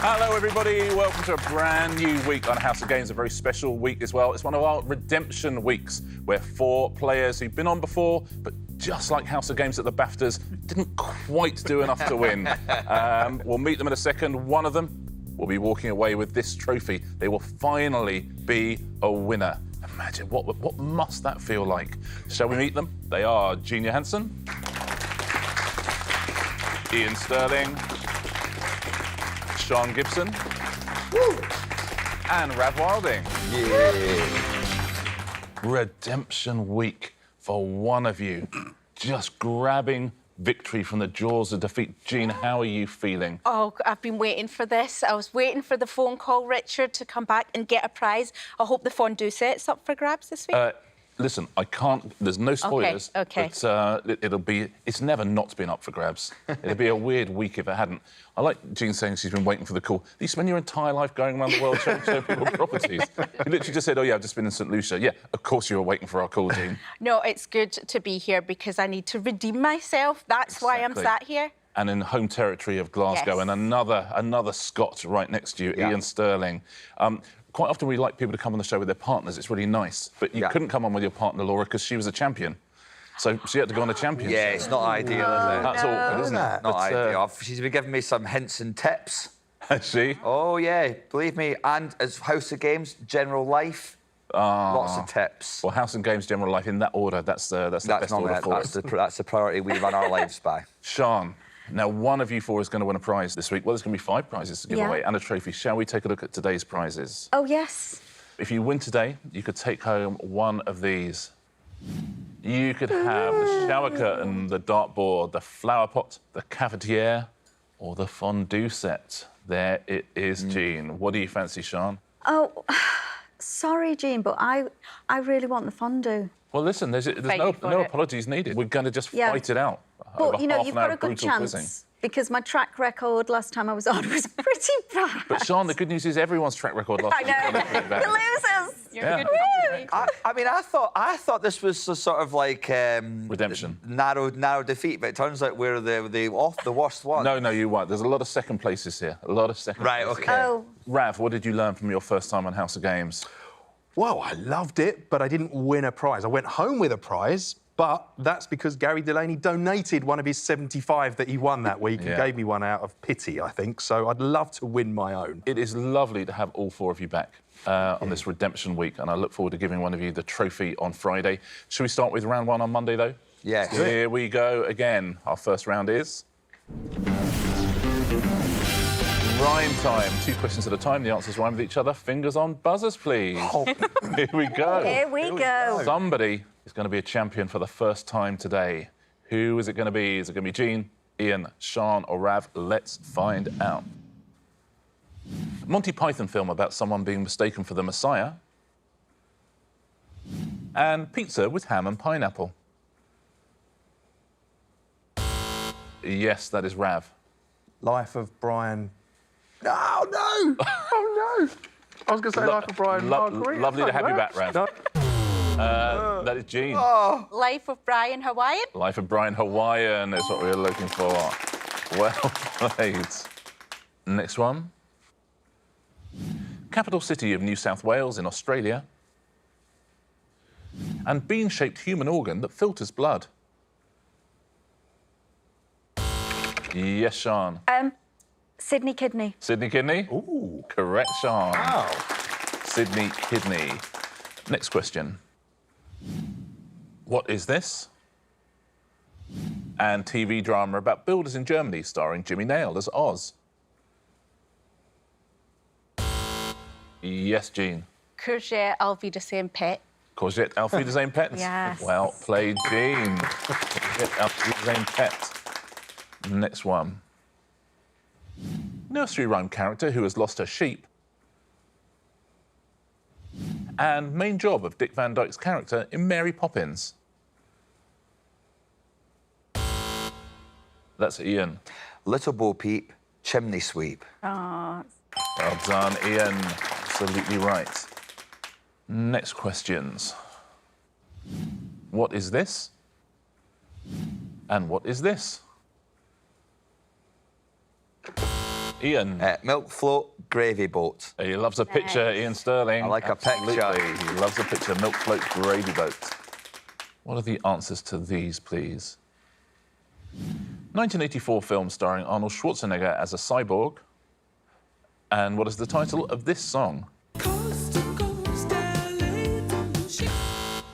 Hello, everybody. Welcome to a brand new week on House of Games, a very special week as well. It's one of our redemption weeks where 4 players who've been on before, but just like House of Games at the BAFTAs, didn't quite do enough to win. We'll meet them in a second. One of them will be walking away with this trophy. They will finally be a winner. Imagine, what must that feel like? Shall we meet them? They are Jean Johansson, Iain Stirling, Sian Gibson, and Rav Wilding. Yeah. Redemption week for one of you. Just grabbing victory from the jaws of defeat. Jean, how are you feeling? Oh, I've been waiting for this. I was waiting for the phone call, Richard, to come back and get a prize. I hope the fondue set's up for grabs this week. Listen, I can't... There's no spoilers. OK. But it'll be... It's never not been up for grabs. It'd be a weird week if it hadn't. I like Jean saying she's been waiting for the call. You spend your entire life going around the world showing people properties. You literally just said, oh, yeah, I've just been in St Lucia. Yeah, of course you were waiting for our call, Jean. No, it's good to be here because I need to redeem myself. That's why I'm sat here. And in home territory of Glasgow, Yes. and another Scot right next to you, Iain Stirling. Quite often we like people to come on the show with their partners. It's really nice. But you couldn't come on with your partner, Laura, because she was a champion. So she had to go on a champion. Yeah, it's not ideal, is it? That's awkward, isn't it? Not ideal. She's been giving me some hints and tips. Has she? Oh, yeah, believe me. And as House of Games, general life, lots of tips. Well, House and Games, general life, in that order, that's the best order for us. That's the priority we run our lives by. Sian, now one of you 4 is going to win a prize this week. Well, there's going to be 5 prizes to give away and a trophy. Shall we take a look at today's prizes? Oh, yes. If you win today, you could take home one of these. You could have the shower curtain, the dartboard, the flower pot, the cafetiere, or the fondue set. There it is, Jean. What do you fancy, Sian? Oh, sorry, Jean, but I really want the fondue. Well, listen, there's no apologies needed. We're going to just fight it out. But, you know, you've got a good chance, because my track record last time I was on was pretty bad. But, Sian, the good news is everyone's track record last time. I know. The losers. I mean, I thought this was a sort of like redemption, narrow defeat, but it turns out we're the worst one. No, you weren't. There's a lot of second places here. A lot of second places. Right, OK. Oh. Rav, what did you learn from your first time on House of Games? Well, I loved it, but I didn't win a prize. I went home with a prize, but that's because Gary Delaney donated one of his 75 that he won that week and gave me one out of pity, I think. So I'd love to win my own. It is lovely to have all 4 of you back on this redemption week, and I look forward to giving one of you the trophy on Friday. Should we start with round 1 on Monday, though? Yes. Here we go again. Our first round is... Rhyme time. 2 questions at a time. The answers rhyme with each other. Fingers on buzzers, please. Oh. Here we go. Here we go. Somebody is going to be a champion for the first time today. Who is it going to be? Is it going to be Jean, Iain, Sian or Rav? Let's find out. Monty Python film about someone being mistaken for the Messiah. And pizza with ham and pineapple. Yes, that is Rav. Life of Brian... Oh, no! Oh, no! I was going to say Life of Brian Marguerite. Lovely to have you back, Rav. No. That is Jean. Oh. Life of Brian Hawaiian. Life of Brian Hawaiian is what we were looking for. Well played. Next one. Capital city of New South Wales in Australia. And bean-shaped human organ that filters blood. Yes, Sian. Sydney kidney. Sydney kidney? Ooh. Correct, Sian. Wow. Sydney kidney. Next question. What is this? And TV drama about builders in Germany starring Jimmy Nail as Oz. Yes, Jean. Courgette, I'll be the same pet. Courgette, Alfreda's own pet? Yes. Well played, Jean. Courgette, Alfreda's own pet. Next one. Nursery rhyme character who has lost her sheep. And main job of Dick Van Dyke's character in Mary Poppins. That's Iain. Little Bo Peep, chimney sweep. Oh. Well done, Iain. Absolutely right. Next questions. What is this? And what is this? Ian. Milk float, gravy boat. He loves a picture, Ian Stirling. I like a picture. Absolutely. He loves a picture. Milk float, gravy boat. What are the answers to these, please? 1984 film starring Arnold Schwarzenegger as a cyborg. And what is the title of this song?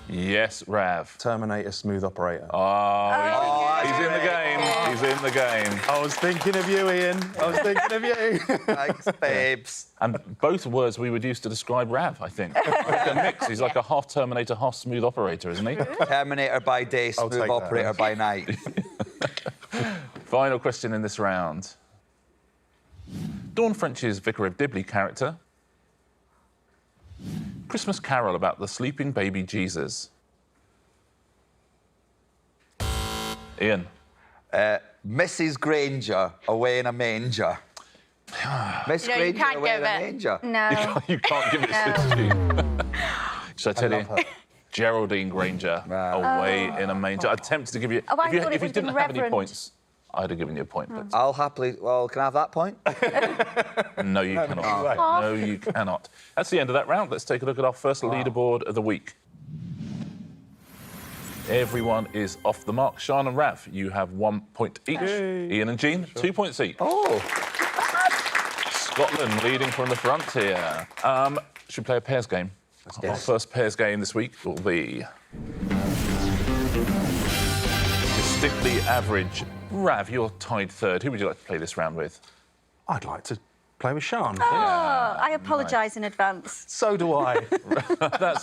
Yes, Rav. Terminator, Smooth Operator. He's in the game. He's in the game. I was thinking of you, Ian. I was thinking of you. Thanks, babes. And both words we would use to describe Rav, I think. Like a mix. He's like a half Terminator, half smooth operator, isn't he? Terminator by day, smooth operator by night. Final question in this round. Dawn French's Vicar of Dibley character. Christmas Carol about the sleeping baby Jesus. Ian. Mrs. Granger away in a manger. Miss No, you Granger can't away give in a it. manger. No. You can't give it to you. Should I tell you? Geraldine Granger away in a manger. I attempted to give you... Oh, I thought it if you would've been didn't have any Reverend. points, I'd have given you a point. But I'll happily... Well, can I have that point? no, you cannot. No, you cannot. That's the end of that round. Let's take a look at our first leaderboard of the week. Everyone is off the mark. Sian and Rav, you have 1 point each. Ian and Jean, 2 points each. Oh. Scotland leading from the front here. Should we play a pairs game? Our first pairs game this week will be... distinctly average. Rav, you're tied third. Who would you like to play this round with? I'd like to play with Sian. Oh, I apologise in advance. So do I.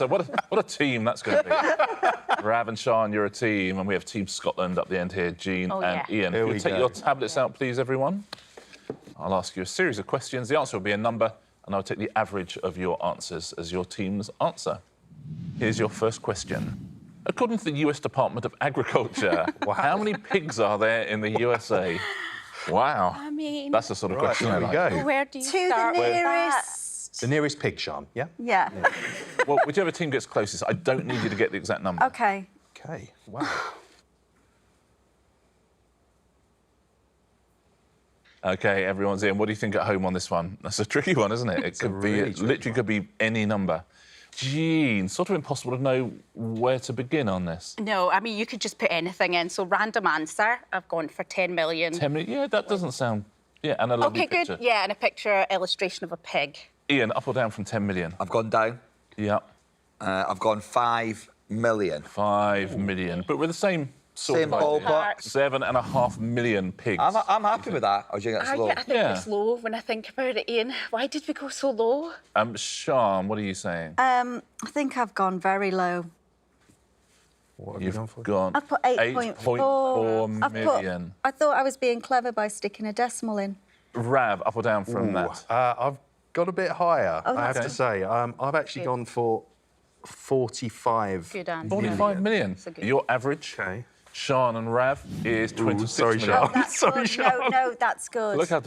What a team that's going to be. Rav and Sian, you're a team, and we have Team Scotland up the end here, Jean and Ian. Here Will you we take go. your tablets out, please, everyone? I'll ask you a series of questions. The answer will be a number, and I'll take the average of your answers as your team's answer. Here's your first question. According to the US Department of Agriculture, how many pigs are there in the USA? Wow. I mean... That's the sort of question I Here we like. go. Where do you To start the with that? nearest... The nearest pig, Sian, yeah? Yeah. Well, whichever team gets closest, I don't need you to get the exact number. OK. OK, wow. OK, everyone's in. What do you think at home on this one? That's a tricky one, isn't it? It could be, really it tricky literally could be any number. Jean, sort of impossible to know where to begin on this. No, I mean, you could just put anything in. So, random answer, I've gone for 10 million. 10 minutes? Yeah, that doesn't sound... Yeah, and a lovely OK, picture. good. Yeah, and a picture, illustration of a pig. Ian, up or down from 10 million? I've gone down. Yeah, I've gone 5 million. 5 million. But we're the same sort Same of idea. ballpark. 7.5 million pigs. I'm happy with that. Or do you think that's low? I think it's low when I think about it, Ian. Why did we go so low? Sian, what are you saying? I think I've gone very low. What have you You've gone for? gone I've put 8.4 million. I thought I was being clever by sticking a decimal in. Rav, up or down from that? I've got a bit higher, I have okay. to say. I've actually gone for 45 Good answer. 45 million. a good- Your average, OK. Sian and Rav, is 26 sorry, million. Sian. That's Sorry, good. Sian. No, that's good. Look how...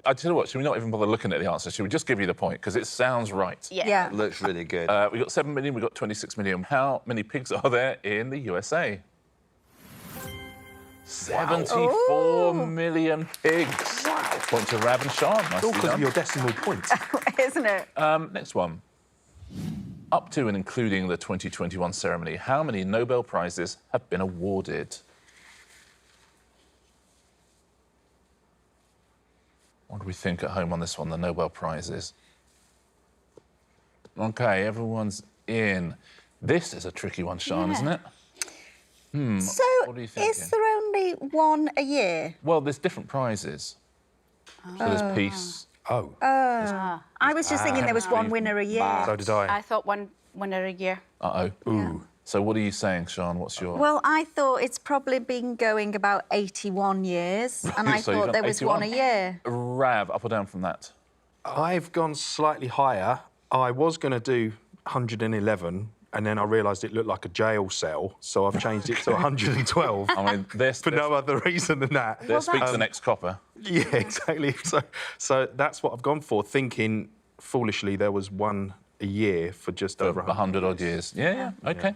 I tell you what, should we not even bother looking at the answer? Should we just give you the point? Because it sounds right. Yeah. Looks really good. We got 7 million, we got 26 million. How many pigs are there in the USA? 74 million pigs. Wow. Point to Rav and Sian. All Nicely because of done. your decimal point. Isn't it? Next one. Up to and including the 2021 ceremony, how many Nobel Prizes have been awarded? What do we think at home on this one, the Nobel Prizes? OK, everyone's in. This is a tricky one, Sian, isn't it? So, What are you thinking? is there only one a year? Well, there's different prizes. So there's peace. Oh, I was just thinking there was one winner a year. so did I. I thought one winner a year. Uh-oh. Ooh. So what are you saying, Sian? What's your... Well, I thought it's probably been going about 81 years, and I So you've thought got there was 81. one a year. Rav, up or down from that? I've gone slightly higher. I was going to do 111, and then I realised it looked like a jail cell, so I've changed it to 112. I mean, there's... For no other reason than that. There speaks the next copper. Yeah, exactly. So that's what I've gone for, thinking foolishly there was one a year for just over 100 odd years. Yeah, OK.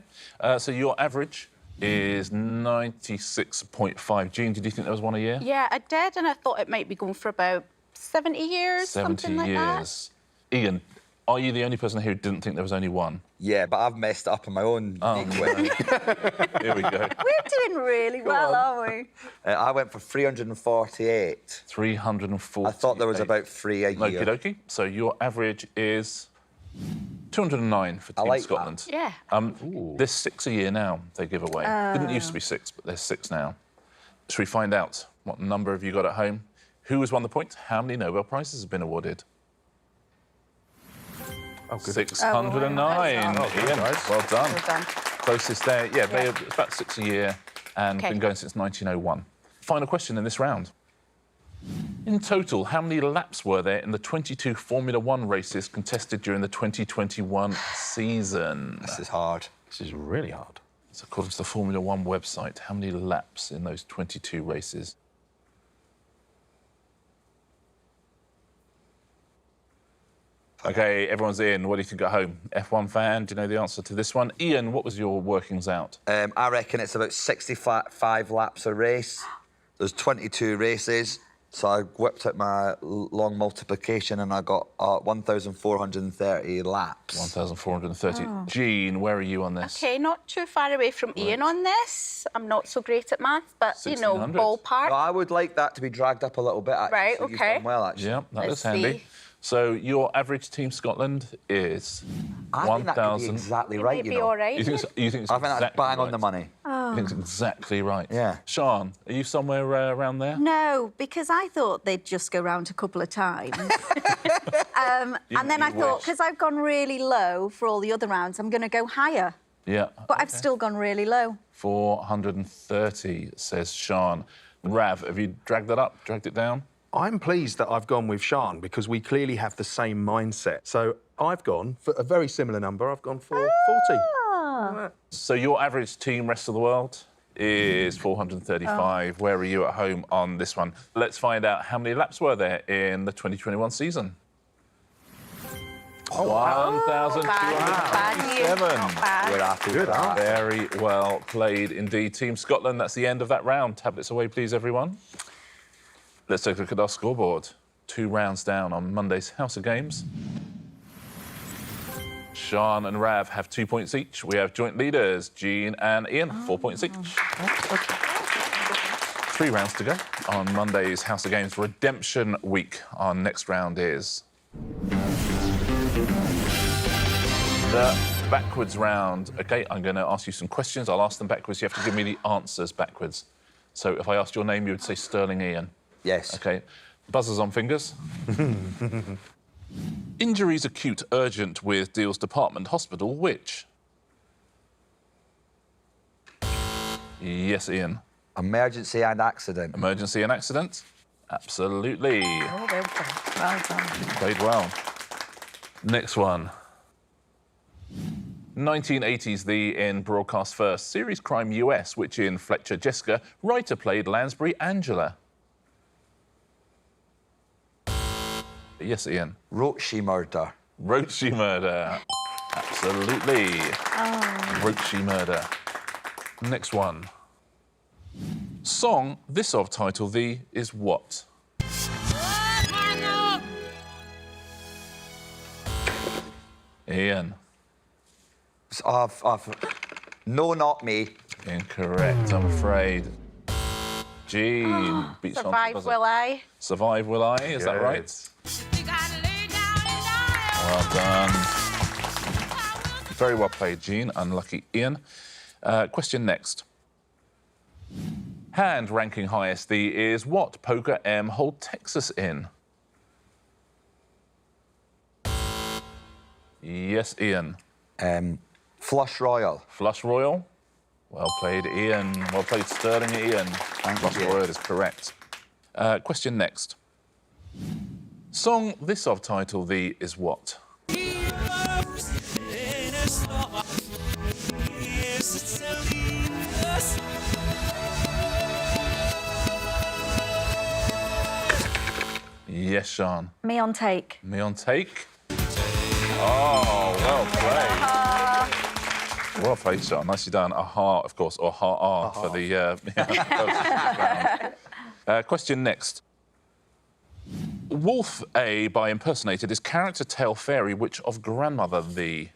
So your average is 96.5. Jean, did you think there was one a year? Yeah, I did, and I thought it might be going for about 70 years, 70 something like years. Iain, are you the only person here who didn't think there was only one? Yeah, but I've messed it up in my own unique way. Here we go. We're doing really well, aren't we? I went for 348. 340. I thought there was about 3 a year. Okie dokie. So your average is 209 for Team like Scotland. Yeah. There's 6 a year now they give away. Didn't used to be 6, but there's 6 now. Should we find out what number have you got at home? Who has won the points? How many Nobel Prizes have been awarded? Oh, good. 609. Iain, well done. Well done. Closest there. Yeah, it's about 6 a year and been going since 1901. Final question in this round. In total, how many laps were there in the 22 Formula One races contested during the 2021 season? This is hard. This is really hard. So according to the Formula One website, how many laps in those 22 races? OK, everyone's in. What do you think at home? F1 fan, do you know the answer to this one? Iain, what was your workings out? I reckon it's about 65 laps a race. There's 22 races. So I whipped out my long multiplication and I got 1,430 laps. 1,430. Jean, where are you on this? OK, not too far away from Iain on this. I'm not so great at maths, but, you know, 1600. ballpark. No, I would like that to be dragged up a little bit, actually. Right, so you've OK. done well, actually. Yeah, that Let's was handy. see. So your average Team Scotland is I think that could be 1,000. exactly It right, might you be know. all right. You think it's I think exactly that's bang on right. the money. You think it's exactly right. Yeah. Sian, are you somewhere around there? No, because I thought they'd just go round a couple of times. And then I thought, wish. because I've gone really low for all the other rounds, I'm going to go higher. Yeah. But I've still gone really low. 430, says Sian. Rav, have you dragged that up, dragged it down? I'm pleased that I've gone with Sian because we clearly have the same mindset. So I've gone for a very similar number. I've gone for 40. So your average team rest of the world is 435. Where are you at home on this one? Let's find out how many laps were there in the 2021 season. 1,257. Not bad. We're happy Good, with that. huh? Very well played indeed. Team Scotland, that's the end of that round. Tablets away, please, everyone. Let's take a look at our scoreboard. 2 rounds down on Monday's House of Games. Sian and Rav have 2 points each. We have joint leaders, Jean and Iain, 4 points each. 3 rounds to go on Monday's House of Games Redemption Week. Our next round is the backwards round. OK, I'm going to ask you some questions. I'll ask them backwards. You have to give me the answers backwards. So if I asked your name, you would say Stirling Iain. Yes. OK. Buzzers on fingers. Injuries acute urgent with Deals Department Hospital, which? Yes, Iain. Emergency and accident. Emergency and accident? Absolutely. Oh, well done. Well done. Played well. Next one. 1980s, the in Broadcast First series crime US, which in Fletcher Jessica, writer played Lansbury Angela. Yes, Iain. Roachy murder. Roachy murder. Absolutely. Roachy murder. Next one. Song this of title the is what? Iain. No, not me. Incorrect, I'm afraid. Jean beats on to Survive, buzzer. will I? Survive, will I? Is that Good. right? Well done. Very well played, Jean. Unlucky, Iain. Question next. Hand ranking highest the is what Poker M hold Texas in? Yes, Iain. Flush Royal. Flush Royal. Well played, Iain. Well played, Stirling, Iain. Flush you. Royal is correct. Question next. Song this of title the is what? Yes, Sian. Me on take. Me on take. Oh, well played. Well played, Sian. Nicely done. Aha, of course, or ha-ah for the... Question next. Wolf A by impersonated is character tale fairy, which of grandmother the?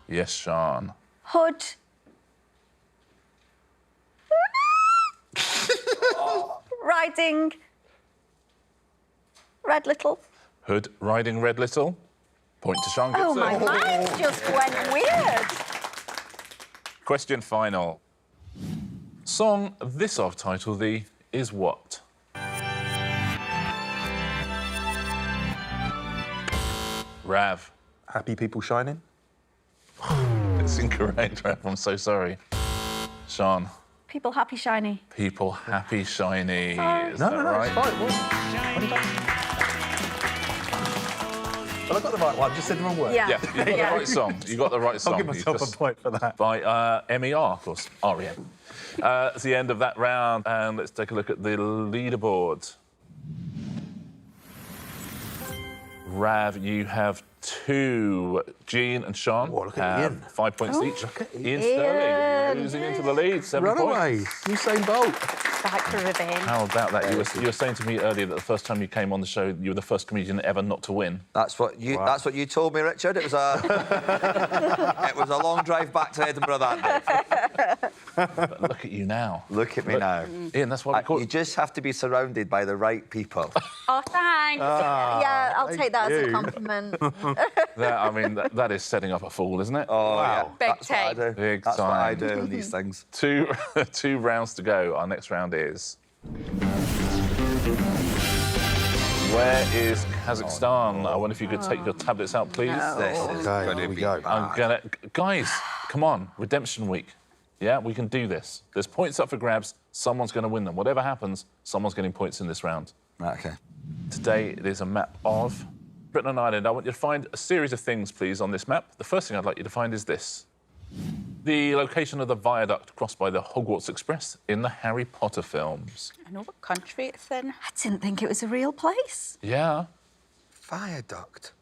Yes, Sian. Hood. Riding. Red Little. Hood riding Red Little. Point to Sian Gibson. Oh, my mind just went weird. Question final. Song this of title the is what? Rav. Happy People Shining. It's incorrect, Rav. I'm so sorry. Sian. People happy, shiny. People happy shiny. Is No, that no, no, right? it's fine. Well, I got the right one, just said the wrong word. Yeah, you got the right song. You got the right song. I'll give You myself just- a point for that. By MER, of course, REM. It's the end of that round, and let's take a look at the leaderboard. Rav, you have 2. Jean and Sian Oh, look at have Iain. 5 points each. look at Ian Stirling losing into the lead, 7 Runaway. points. Usain Bolt. Back for revenge. How about that? You were saying to me earlier that the first time you came on the show, you were the first comedian ever not to win. That's what you told me, Richard. It was a it was a long drive back to Edinburgh that day. But look at you now. Look at me now. Ian, that's what we call You it. just have to be surrounded by the right people. Oh, thanks. Yeah, I'll take that as a you. compliment. I mean, that is setting up a fool, isn't it? Oh, Wow. yeah. Big That's what I time. do. Big That's what I time. do in these things. Two rounds to go. Our next round is. Where is Kazakhstan? I wonder if you could take your tablets out, please. This is Okay, going here to we be go. bad. Guys, come on, redemption week. Yeah, we can do this. There's points up for grabs. Someone's going to win them. Whatever happens, someone's getting points in this round. Right, okay. Today, it is a map of Britain and Ireland. I want you to find a series of things, please, on this map. The first thing I'd like you to find is this. The location of the viaduct crossed by the Hogwarts Express in the Harry Potter films. I know what country it's in. I didn't think it was a real place. Yeah. Viaduct.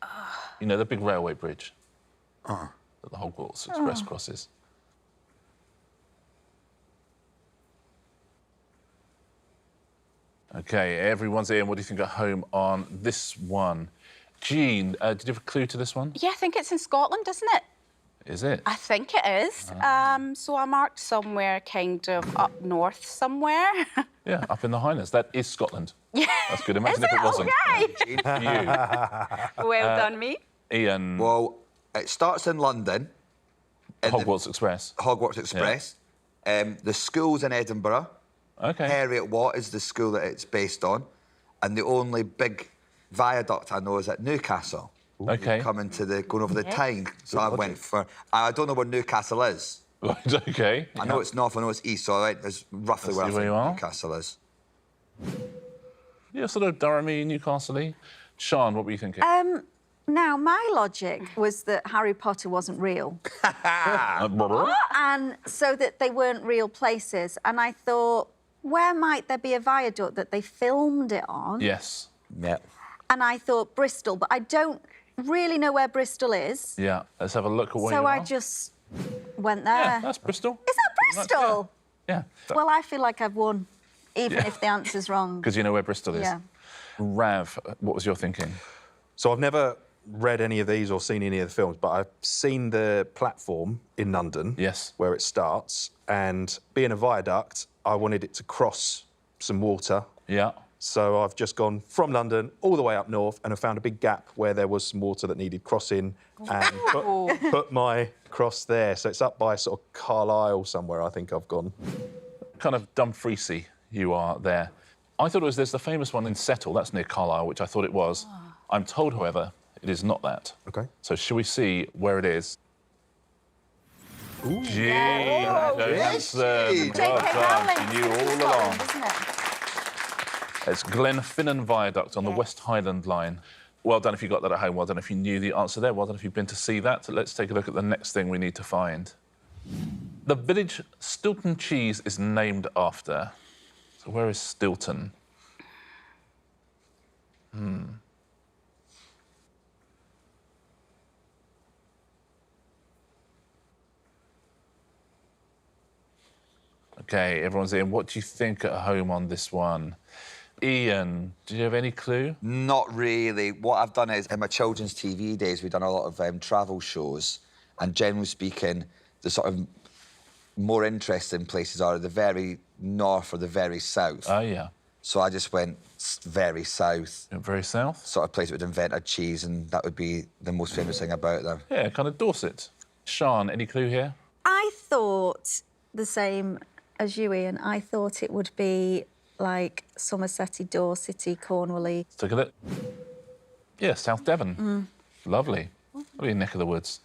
You know, the big railway bridge that the Hogwarts Express crosses. OK, everyone's in. What do you think at home on this one? Jean, did you have a clue to this one? Yeah, I think it's in Scotland, isn't it? Is it? I think it is. So I marked somewhere kind of up north somewhere. Yeah, up in the Highlands. That is Scotland. Yeah. That's good. Imagine Is if it wasn't. Okay. You. Well done, me. Ian, Well, it starts in London. in the Hogwarts Express. Hogwarts Express. The school's in Edinburgh. OK. Heriot Watt is the school that it's based on. And the only big viaduct I know is at Newcastle. OK. Going over the Tyne. So I went for... I don't know where Newcastle is. Right, OK. I know it's north, I know it's east, so it's roughly where I see where think you are. Newcastle is. Yeah, sort of Durham-y, Newcastle-y. Sian, what were you thinking? Now, my logic was that Harry Potter wasn't real, and so that they weren't real places. And I thought, where might there be a viaduct that they filmed it on? Yes. Yeah. And I thought Bristol, but I don't really know where Bristol is. Yeah, let's have a look at where you So are. I just went there. Yeah, that's Bristol. Is that Bristol? Yeah. Well, I feel like I've won, even if the answer's wrong. Because you know where Bristol is. Yeah. Rav, what was your thinking? So I've never read any of these or seen any of the films, but I've seen the platform in London. Yes. Where it starts, and being a viaduct, I wanted it to cross some water. Yeah. So I've just gone from London all the way up north, and I found a big gap where there was some water that needed crossing, and put my cross there. So it's up by sort of Carlisle somewhere, I think I've gone. Kind of Dumfriesy you are there. I thought there's the famous one in Settle, that's near Carlisle, which I thought it was. I'm told, however, it is not that. Okay. So shall we see where it is? Ooh. Jean yes, Johansson. Jean. Well J.K. done. Rowling. She knew all Scotland, along. isn't it? It's Glenfinnan Viaduct on the West Highland line. Well done if you got that at home. Well done if you knew the answer there. Well done if you've been to see that. So let's take a look at the next thing we need to find. The village Stilton Cheese is named after. So where is Stilton? OK, everyone's in. What do you think at home on this one? Ian, do you have any clue? Not really. What I've done is, in my children's TV days, we've done a lot of travel shows, and generally speaking, the sort of more interesting places are the very north or the very south. Oh, yeah. So I just went very south. Very south? Sort of place that would invent a cheese, and that would be the most famous thing about them. Yeah, kind of Dorset. Sian, any clue here? I thought the same as you, Ian. I thought it would be like Somersetty, Dorsetty, Cornwally. Let's take a look. Yeah, South Devon. Lovely. Lovely neck of the woods.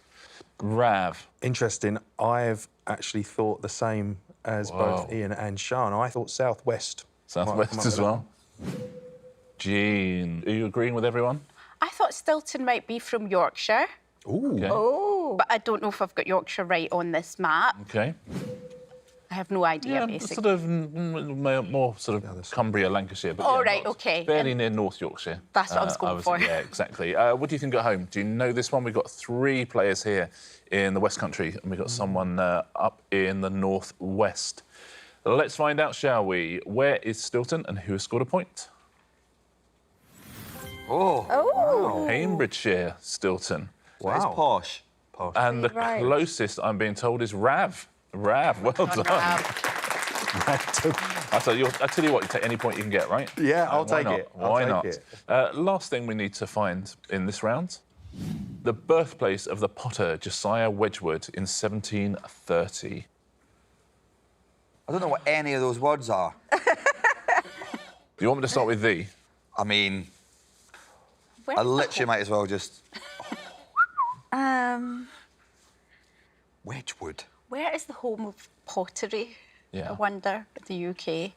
Rav. Interesting. I've actually thought the same as both Ian and Sian. I thought southwest. Southwest as well. Jean, are you agreeing with everyone? I thought Stilton might be from Yorkshire. Ooh. Okay. Oh. But I don't know if I've got Yorkshire right on this map. OK. I have no idea, Yeah, basically. sort of more sort of Cumbria, Lancashire. But Oh, yeah, right, not- OK. Fairly near North Yorkshire. That's what I was going for. Yeah, exactly. What do you think at home? Do you know this one? We've got 3 players here in the West Country, and we've got someone up in the North West. Let's find out, shall we? Where is Stilton and who has scored a point? Oh, Oh. Cambridgeshire, Stilton. wow. It's posh. Posh. And the Right. closest, I'm being told, is Rav. Rav, well done. I tell you what, you take any point you can get, right? Yeah, I'll Why take not? it. I'll Why take not? it. Last thing we need to find in this round, the birthplace of the potter Josiah Wedgwood in 1730. I don't know what any of those words are. Do you want me to start with the? I mean, Where's I the literally might as well just... Wedgwood. Where is the home of pottery? Yeah. I wonder, in the UK.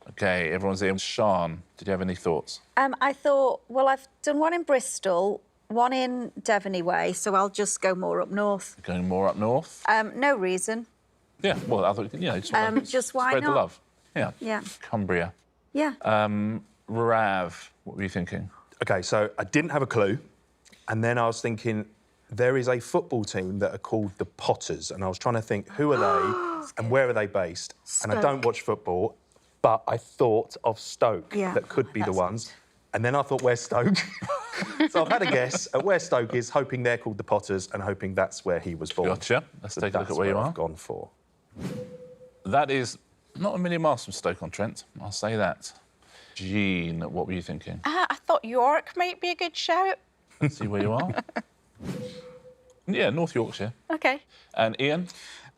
OK, everyone's in. Sian, did you have any thoughts? I thought, well, I've done one in Bristol, one in Devony way, so I'll just go more up north. Going more up north? No reason. Yeah, well, I thought, just, wanna just why spread the not? love. Yeah. Yeah. Cumbria. Yeah. Rav, what were you thinking? OK, so I didn't have a clue, and then I was thinking there is a football team that are called the Potters, and I was trying to think who are they and where are they based. And I don't watch football, but I thought of Stoke Yeah. that could be the ones. And then I thought, where's Stoke? So I've had a guess at where Stoke is, hoping they're called the Potters and hoping that's where he was born. Gotcha. Let's So take a look that's at where you I've are. gone for. That is not a million miles from Stoke-on-Trent, I'll say that. Jean, what were you thinking? I thought York might be a good shout. Let's see where you are. Yeah, North Yorkshire. OK. And Ian?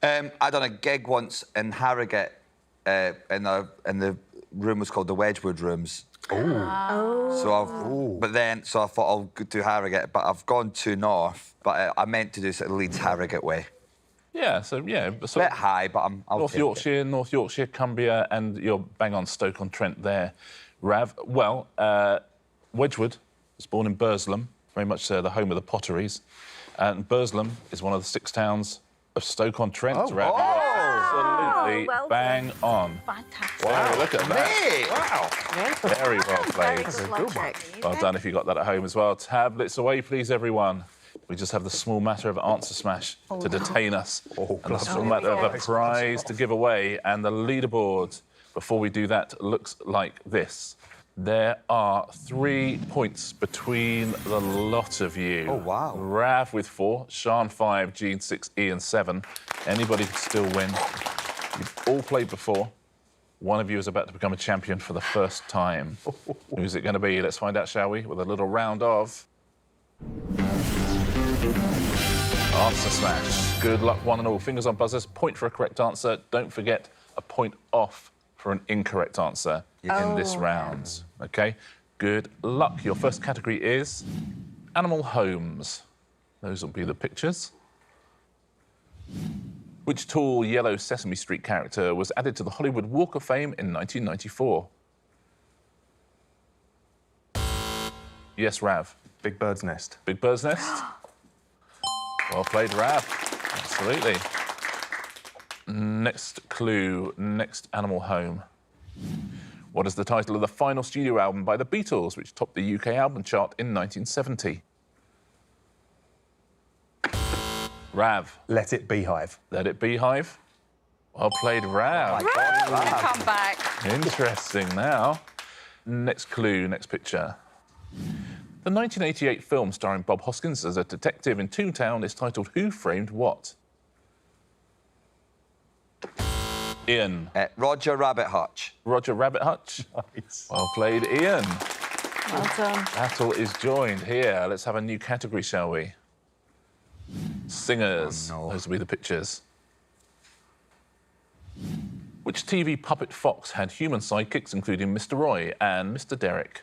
I done a gig once in Harrogate, in the room was called the Wedgwood Rooms. So I thought I'll do Harrogate, but I've gone to North, but I meant to do sort of Leeds Harrogate way. Yeah, so yeah. A So bit high, but I'll North take Yorkshire, North Yorkshire, Cumbria, and you're bang on Stoke-on-Trent there. Rav, well, Wedgwood was born in Burslem, very much the home of the potteries. And Burslem is one of the 6 towns of Stoke-on-Trent. Oh, Rav. Absolutely well bang on. Fantastic. Wow, look at that. Wow. Very well played. Very good logic. Well done if you got that at home as well. Tablets away, please, everyone. We just have the small matter of answer smash to detain us. And the small matter of a prize to give away. And the leaderboard, before we do that, looks like this. There are 3 points between the lot of you. Oh, wow. Rav with 4, Sian 5, Jean 6, Ian 7. Anybody can still win. You've all played before. One of you is about to become a champion for the first time. Who's it going to be? Let's find out, shall we? With a little round of... Answer smash. Good luck, one and all. Fingers on buzzers. Point for a correct answer. Don't forget, a point off for an incorrect answer in this round. OK? Good luck. Your first category is animal homes. Those will be the pictures. Which tall yellow Sesame Street character was added to the Hollywood Walk of Fame in 1994? Yes, Rav. Big Bird's Nest. Big Bird's Nest. Well played, Rav. Absolutely. Next clue, next animal home. What is the title of the final studio album by the Beatles, which topped the UK album chart in 1970? Rav. Let it beehive. Let it beehive. Well played, Rav. Come back. Interesting now. Next clue, next picture. The 1988 film starring Bob Hoskins as a detective in Toontown is titled Who Framed What? Iain. Roger Rabbit Hutch. Roger Rabbit Hutch. Nice. Well played, Iain. Well done. Battle is joined here. Let's have a new category, shall we? Singers. Oh, no. Those will be the pictures. Which TV puppet fox had human sidekicks, including Mr. Roy and Mr. Derek?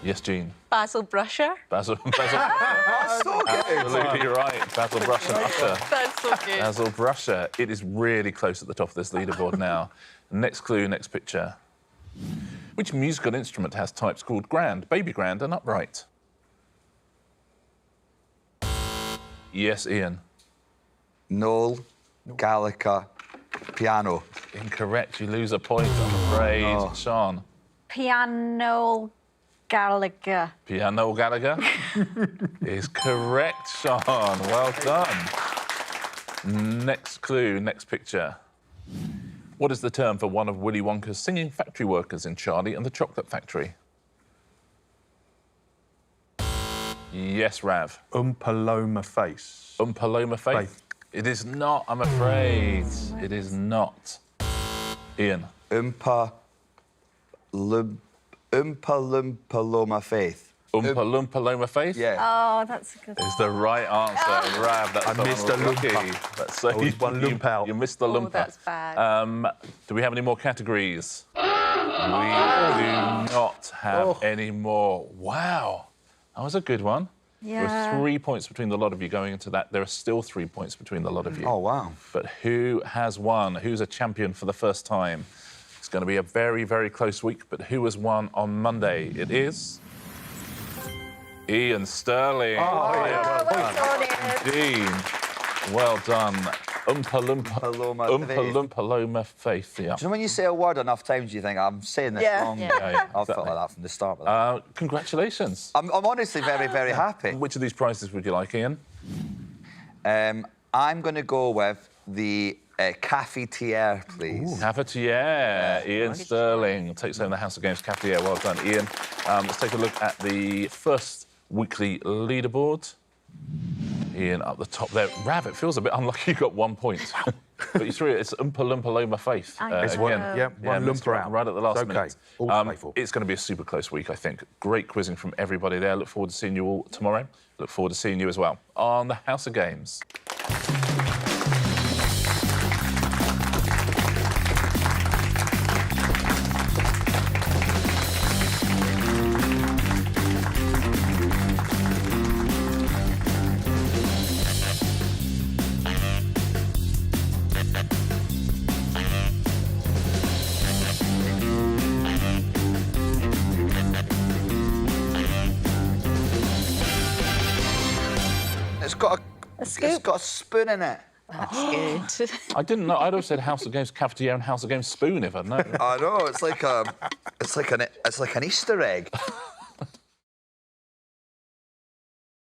Yes, Jean. Basil Brusher. Basil. That's so good. Absolutely right. Basil Brusher. Usher. That's so good. Basil Brusher. It is really close at the top of this leaderboard now. Next clue, next picture. Which musical instrument has types called grand, baby grand, and upright? Yes, Iain. Noel Gallagher piano. Incorrect. You lose a point, I'm afraid. no. Sean. Piano Gallagher. Piano Gallagher is correct, Sean. Well done. Next clue, next picture. What is the term for one of Willy Wonka's singing factory workers in Charlie and the Chocolate Factory? Yes, Rav. Paloma face. Paloma Faith. Faith. It is not, I'm afraid. It is not. Iain. Paloma Faith. Paloma Faith? Yeah. Oh, that's a good one. Is the right answer, Rav. That's I missed a unlucky. lumper. That's so I was one lump out. You missed the lumper. that's bad. Do we have any more categories? We do not have any more. Wow, that was a good one. There Yeah. were 3 points between the lot of you going into that. There are still 3 points between the lot of you. Oh, wow. But who has won? Who's a champion for the first time? It's going to be a very, very close week, but who has won on Monday? It is Iain Stirling. Oh, yeah. Well done, Iain. Dean. Well done. Paloma Faith. Yeah. Do you know when you say a word enough times, you think, I'm saying this Yeah. wrong? Yeah, I felt like that from the start. Of that. Congratulations. I'm honestly very, very happy. Which of these prizes would you like, Iain? I'm going to go with the cafetiere, please. Cafetiere. Iain Stirling takes home the House of Games Cafetiere. Well done, Iain. Let's take a look at the first weekly leaderboard. Iain up the top there. Rav, it feels a bit unlucky you got 1 point. But you threw it. It's Paloma Faith. It's Again. one, yeah, one missed lumper it out. right at the last It's okay. minute. All to play for. It's going to be a super close week, I think. Great quizzing from everybody there. Look forward to seeing you all tomorrow. Look forward to seeing you as well on the House of Games. It's got a spoon in it. That's good. I didn't know. I'd have said House of Games Cafetiere and House of Games Spoon if I'd known. I know. It's like an Easter egg.